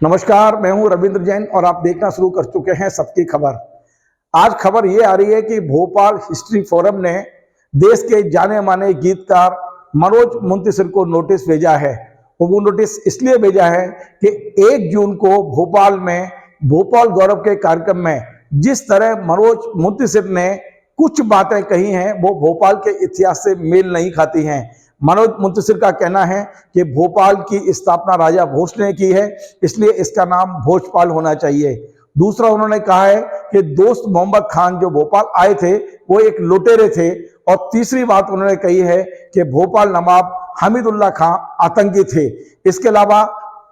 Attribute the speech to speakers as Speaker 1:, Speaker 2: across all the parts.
Speaker 1: नमस्कार, मैं हूं रविंद्र जैन और आप देखना शुरू कर चुके हैं सबकी खबर। आज खबर ये आ रही है कि भोपाल हिस्ट्री फोरम ने देश के जाने माने गीतकार मनोज मुंतशिर को नोटिस भेजा है। वो नोटिस इसलिए भेजा है कि 1 जून को भोपाल में भोपाल गौरव के कार्यक्रम में जिस तरह मनोज मुंतशिर ने कुछ बातें कही हैं वो भोपाल के इतिहास से मेल नहीं खाती हैं। मनोज मुंतशिर का कहना है कि भोपाल की स्थापना राजा भोज ने की है, इसलिए इसका नाम भोजपाल होना चाहिए। दूसरा, उन्होंने कहा है कि दोस्त मोहम्मद खान जो भोपाल आए थे वो एक लुटेरे थे। और तीसरी बात उन्होंने कही है कि भोपाल नवाब हमीदुल्लाह खां आतंकी थे। इसके अलावा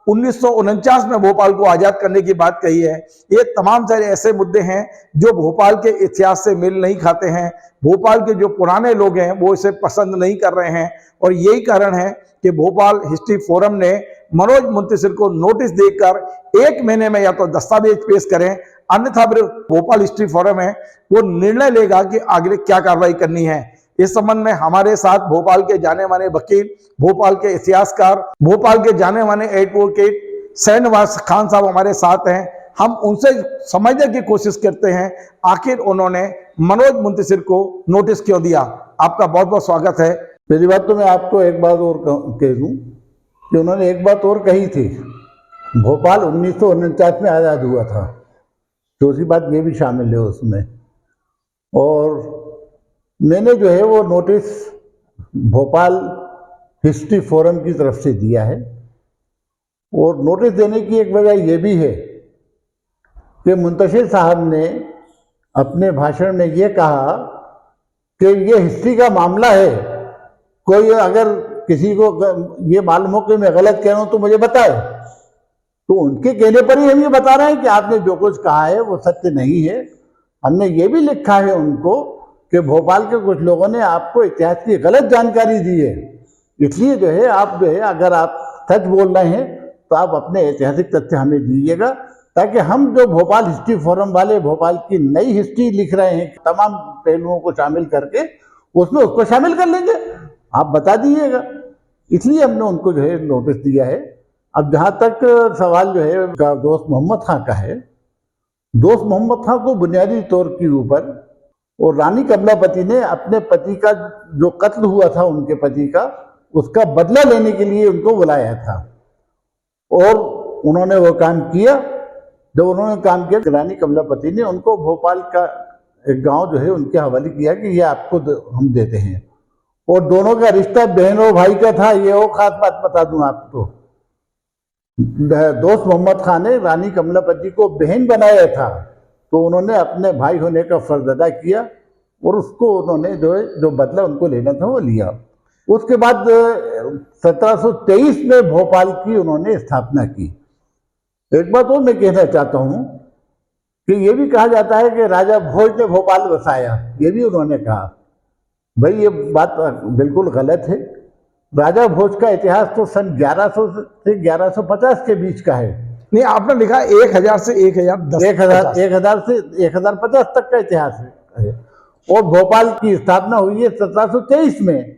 Speaker 1: 1949 में भोपाल को आजाद करने की बात कही है। ये तमाम सारे ऐसे मुद्दे हैं जो भोपाल के इतिहास से मेल नहीं खाते हैं। भोपाल के जो पुराने लोग हैं वो इसे पसंद नहीं कर रहे हैं और यही कारण है कि भोपाल हिस्ट्री फोरम ने मनोज मुंतशिर को नोटिस देकर 1 महीने में या तो दस्तावेज पेश करें, अन्यथा भोपाल हिस्ट्री फोरम है वो निर्णय लेगा कि आगे क्या कार्रवाई करनी है। इस संबंध में हमारे साथ भोपाल के जाने माने वकील, भोपाल के इतिहासकार, भोपाल के जाने माने एडवोकेट शहनवाज खान साहब हमारे साथ हैं। हम उनसे समझने की कोशिश करते हैं आखिर उन्होंने मनोज मुंतशिर को नोटिस क्यों दिया। आपका बहुत बहुत स्वागत है।
Speaker 2: पहली बात तो मैं आपको एक बात और कह दूं कि उन्होंने एक बात और कही थी, भोपाल 1949 में आज़ाद हुआ था। दूसरी बात ये भी शामिल है उसमें। और मैंने जो है वो नोटिस भोपाल हिस्ट्री फोरम की तरफ से दिया है। और नोटिस देने की एक वजह यह भी है कि मुंतशिर साहब ने अपने भाषण में ये कहा कि ये हिस्ट्री का मामला है, कोई अगर किसी को ये मालूम हो कि मैं गलत कह रहा हूं तो मुझे बताए। तो उनके कहने पर ही हम ये बता रहे हैं कि आपने जो कुछ कहा है वो सत्य नहीं है। हमने ये भी लिखा है उनको कि भोपाल के कुछ लोगों ने आपको इतिहास की गलत जानकारी दी है, इसलिए जो है आप जो है अगर आप सच बोल रहे हैं तो आप अपने ऐतिहासिक तथ्य हमें दीजिएगा, ताकि हम जो भोपाल हिस्ट्री फोरम वाले भोपाल की नई हिस्ट्री लिख रहे हैं तमाम पहलुओं को शामिल करके उसमें उसको शामिल कर लेंगे। आप बता दीजिएगा, इसलिए हमने उनको जो है नोटिस दिया है। अब जहाँ तक सवाल जो है दोस्त मोहम्मद खां का है, दोस्त मोहम्मद खां को बुनियादी तौर के ऊपर और रानी कमलापति ने अपने पति का जो कत्ल हुआ था उनके पति का, उसका बदला लेने के लिए उनको बुलाया था और उन्होंने वो काम किया। जब उन्होंने काम किया, रानी कमलापति ने उनको भोपाल का एक गांव जो है उनके हवाले किया कि ये आपको हम देते हैं। और दोनों का रिश्ता बहन और भाई का था। ये वो खास बात बता दूं आपको, दोस्त मोहम्मद खान ने रानी कमलापति को बहन बनाया था, तो उन्होंने अपने भाई होने का फर्ज अदा किया और उसको उन्होंने जो बदला उनको लेना था वो लिया। उसके बाद 1723 में भोपाल की उन्होंने स्थापना की। एक बात और मैं कहना चाहता हूँ कि ये भी कहा जाता है कि राजा भोज ने भोपाल बसाया, ये भी उन्होंने कहा। भाई ये बात बिल्कुल गलत है। राजा भोज का इतिहास तो सन 1100 से 1150 के बीच का है।
Speaker 1: नहीं, आपने लिखा 1000 से
Speaker 2: 1000 से 1050 तक का इतिहास है। और भोपाल की स्थापना हुई है 1723 में।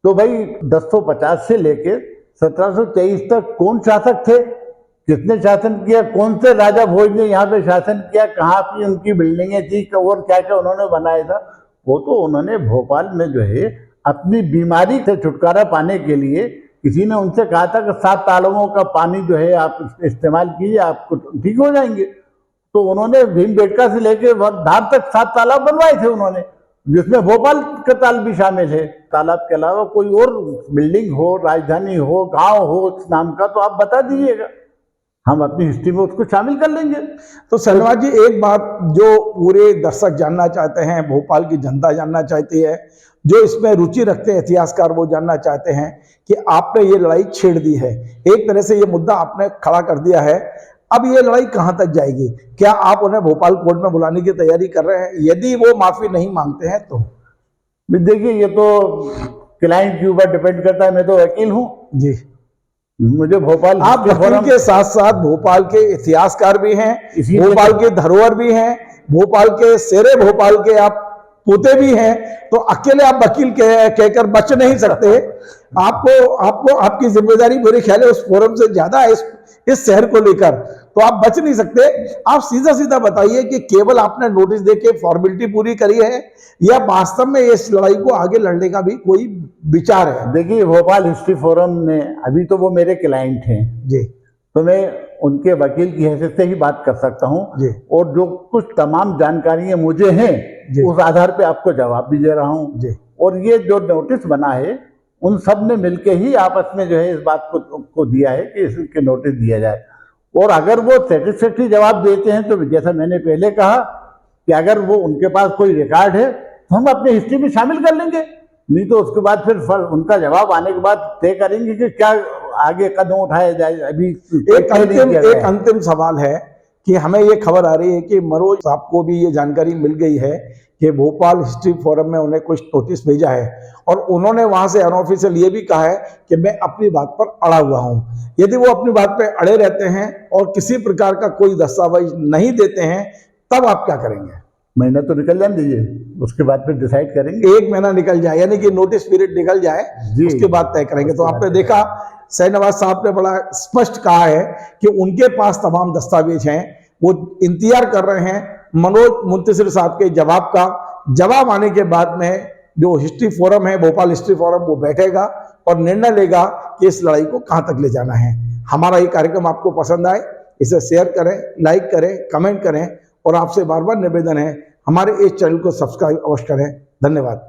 Speaker 2: तो भाई 1050 से लेके 1723 तक कौन शासक थे, किसने शासन किया, कौन से राजा भोज ने यहाँ पे शासन किया, कहाँ पे उनकी बिल्डिंगें थी और क्या क्या उन्होंने बनाया था, वो तो उन्होंने भोपाल में जो है अपनी बीमारी से छुटकारा पाने के लिए, किसी ने उनसे कहा था कि 7 तालाबों का पानी जो है आप इस्तेमाल कीजिए, आपको ठीक हो जाएंगे। तो उन्होंने भीमबेटका से लेके धार तक 7 तालाब बनवाए थे उन्होंने, जिसमें भोपाल का ताल भी शामिल है। तालाब के अलावा कोई और बिल्डिंग हो, राजधानी हो, गांव हो उस नाम का, तो आप बता दीजिएगा, हम अपनी हिस्ट्री में उसको शामिल कर लेंगे।
Speaker 1: तो शहनवाज जी, एक बात जो पूरे दर्शक जानना चाहते हैं, भोपाल की जनता जानना चाहती है, जो इसमें रुचि रखते हैं इतिहासकार, वो जानना चाहते हैं कि आपने ये लड़ाई छेड़ दी है, एक तरह से ये मुद्दा आपने खड़ा कर दिया है। अब ये लड़ाई कहां तक जाएगी? क्या आप उन्हें भोपाल कोर्ट में बुलाने की तैयारी कर रहे हैं? यदि वो माफी नहीं मांगते हैं तो?
Speaker 2: देखिए, ये तो क्लाइंट के ऊपर डिपेंड करता है। मैं तो वकील हूँ जी, मुझे भोपाल,
Speaker 1: आप वकील के साथ साथ भोपाल के इतिहासकार भी हैं, भोपाल के धरोहर भी हैं, भोपाल के शेरे भोपाल के आप पोते भी हैं, तो अकेले आप वकील कहकर बच नहीं सकते। आपको आपकी जिम्मेदारी मेरे ख्याल है उस फोरम से ज्यादा है इस शहर को लेकर, तो आप बच नहीं सकते। आप सीधा सीधा बताइए कि केवल आपने नोटिस देके फॉर्मेलिटी पूरी करी है या वास्तव में इस लड़ाई को आगे लड़ने का भी कोई विचार है?
Speaker 2: देखिए, भोपाल हिस्ट्री फोरम ने, अभी तो वो मेरे क्लाइंट हैं
Speaker 1: जी,
Speaker 2: तो मैं उनके वकील की हैसियत से ही बात कर सकता हूँ,
Speaker 1: जी,
Speaker 2: और जो कुछ तमाम जानकारियां मुझे
Speaker 1: जी।
Speaker 2: हैं उस आधार पे आपको जवाब भी दे रहा हूँ।
Speaker 1: जी,
Speaker 2: और ये जो नोटिस बना है उन सब ने मिलके ही आपस में जो है इस बात को दिया है कि इसके नोटिस दिया जाए। और अगर वो सेटिस्फैक्ट्री जवाब देते हैं तो जैसा मैंने पहले कहा कि अगर वो उनके पास कोई रिकॉर्ड है तो हम अपने हिस्ट्री में शामिल कर लेंगे, नहीं तो उसके बाद फिर उनका जवाब आने के बाद तय करेंगे कि क्या आगे कदम उठाया जाए। अभी
Speaker 1: एक अंतिम सवाल है कि हमें ये खबर आ रही है कि मनोज साहब को भी ये जानकारी मिल गई है कि भोपाल हिस्ट्री फोरम में उन्हें कुछ नोटिस भेजा है और उन्होंने वहां से अनऑफिशियल ये भी कहा है कि मैं अपनी बात पर अड़ा हुआ हूं। यदि वो अपनी बात पर अड़े रहते हैं और किसी प्रकार का कोई दस्तावेज नहीं देते हैं, तब आप क्या करेंगे?
Speaker 2: महीना तो निकल जाने दीजिए, उसके बाद फिर डिसाइड करेंगे।
Speaker 1: 1 महीना निकल जाए, यानी कि नोटिस पीरियड निकल जाए, उसके बाद तय करेंगे। तो आपने देखा शाहनवाज साहब ने बड़ा स्पष्ट कहा है कि उनके पास तमाम दस्तावेज हैं, वो इंतजार कर रहे हैं मनोज मुंतशिर साहब के जवाब का। जवाब आने के बाद में जो हिस्ट्री फोरम है, भोपाल हिस्ट्री फोरम, वो बैठेगा और निर्णय लेगा कि इस लड़ाई को कहां तक ले जाना है। हमारा ये कार्यक्रम आपको पसंद आए, इसे शेयर करें, लाइक करें, कमेंट करें और आपसे बार बार निवेदन है हमारे इस चैनल को सब्सक्राइब अवश्य करें। धन्यवाद।